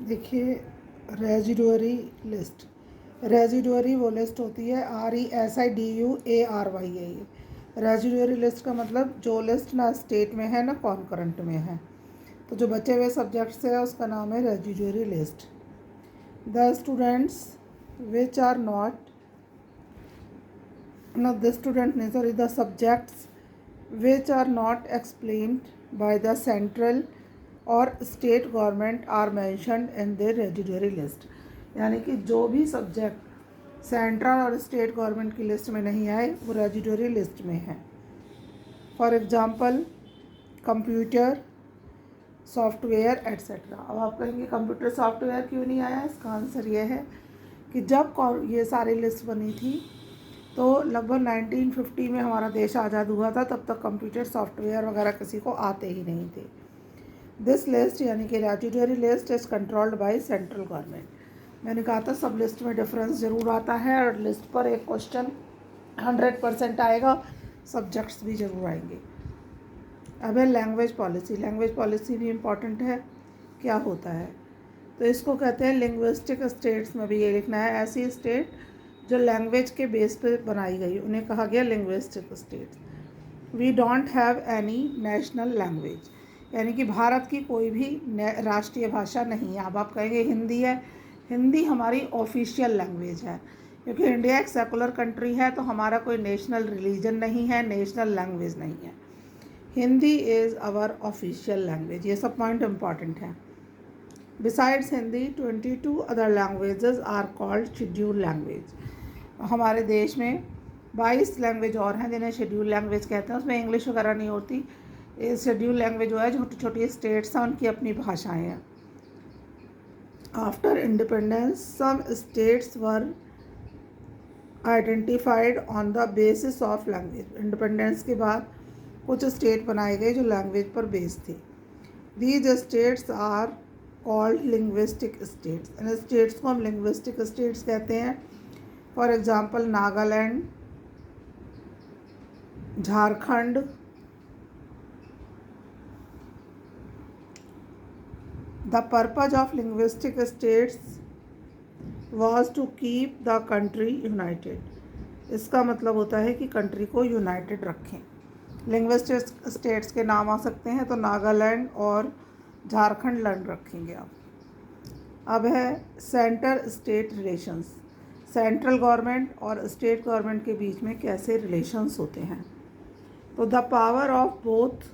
देखिए, residuary list. Residuary वो list होती है, RESIDUARY है ये। रेजिडुअरी लिस्ट का मतलब जो लिस्ट ना स्टेट में है ना कॉन्करेंट में है, तो जो बचे हुए सब्जेक्ट्स है उसका नाम है residuary list. The students which are not no the student नहीं sorry the subjects which are not explained by the central or state government are mentioned in their residuary list। यानी कि जो भी सब्जेक्ट सेंट्रल और state government की list में नहीं आए वो रेजिडुअरी लिस्ट में है। For example computer software etcetera. अब आप कहेंगे कंप्यूटर सॉफ्टवेयर क्यों नहीं आया, इसका आंसर ये है कि जब ये सारी लिस्ट बनी थी तो लगभग 1950 में हमारा देश आज़ाद हुआ था, तब तक कंप्यूटर सॉफ्टवेयर वगैरह किसी को आते ही नहीं थे। दिस लिस्ट यानी कि residuary list is controlled by central government. मैंने कहा था सब लिस्ट में डिफरेंस ज़रूर आता है और लिस्ट पर एक क्वेश्चन 100% आएगा, सब्जेक्ट्स भी ज़रूर आएंगे। अब है लैंग्वेज पॉलिसी। लैंग्वेज पॉलिसी भी इम्पॉर्टेंट है। क्या होता है, तो इसको कहते हैं लिंग्विस्टिक स्टेट्स में भी ये लिखना है, ऐसी स्टेट जो लैंग्वेज के बेस पे बनाई गई उन्हें कहा गया linguistic states. We don't have any national language, यानी कि भारत की कोई भी राष्ट्रीय भाषा नहीं है। अब आप कहेंगे हिंदी है, हिंदी हमारी ऑफिशियल लैंग्वेज है, क्योंकि इंडिया एक सेकुलर कंट्री है, तो हमारा कोई नेशनल रिलीजन नहीं है, नेशनल लैंग्वेज नहीं है। Hindi is our official language. ये सब पॉइंट इम्पॉर्टेंट है। Besides Hindi 22 other languages are called schedule language. हमारे देश में 22 लैंग्वेज और हैं जिन्हें शेड्यूल लैंग्वेज कहते हैं। उसमें इंग्लिश वगैरह नहीं होती। ये शेड्यूल लैंग्वेज जो है छोटी छोटी स्टेट्स हैं, उनकी अपनी भाषाएं हैं। After independence some states were identified on the basis of language. Independence के बाद कुछ स्टेट बनाए गए जो लैंग्वेज पर बेस थे। These states are called linguistic states. इन स्टेट्स को हम लिंग्विस्टिक स्टेट्स कहते हैं। For example Nagaland, Jharkhand, the purpose of linguistic states was to keep the country united. इसका मतलब होता है कि कंट्री को यूनाइटेड रखें। लिंग्विस्टिक स्टेट्स के नाम आ सकते हैं, तो नागालैंड और झारखंड लैंड रखेंगे आप। अब है centre state relations. Central government और स्टेट गवर्नमेंट के बीच में कैसे रिलेशंस होते हैं, तो the power of both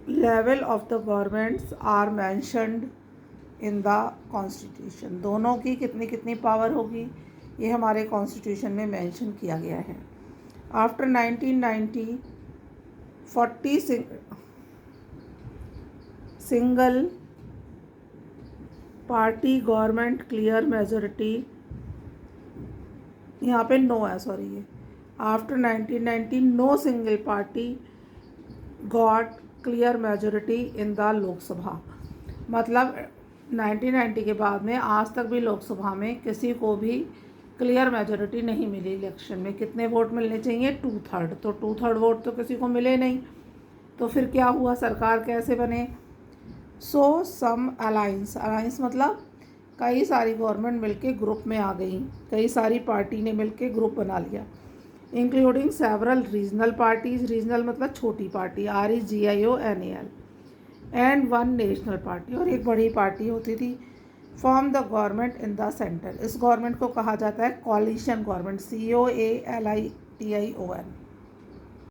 level of the governments are mentioned in the constitution. दोनों की कितनी कितनी पावर होगी ये हमारे कॉन्स्टिट्यूशन में मेंशन किया गया है। After 1990 40 single party government clear majority, यहाँ पे नो है सॉरी, ये after 1990 no single party got clear majority in the Lok Sabha. मतलब 1990 के बाद में आज तक भी लोकसभा में किसी को भी क्लियर मेजोरिटी नहीं मिली। इलेक्शन में कितने वोट मिलने चाहिए, 2/3, तो 2/3 वोट तो किसी को मिले नहीं। तो फिर क्या हुआ, सरकार कैसे बने, सो सम अलायंस। अलायंस मतलब कई सारी गवर्नमेंट मिलके ग्रुप में आ गई, कई सारी पार्टी ने मिलके ग्रुप बना लिया, including several regional parties. Regional मतलब छोटी party, REGIONAL, and one national party, और एक बड़ी पार्टी होती थी। Form the government in the centre. इस गवर्नमेंट को कहा जाता है कॉलिशन गवर्नमेंट, COALITION।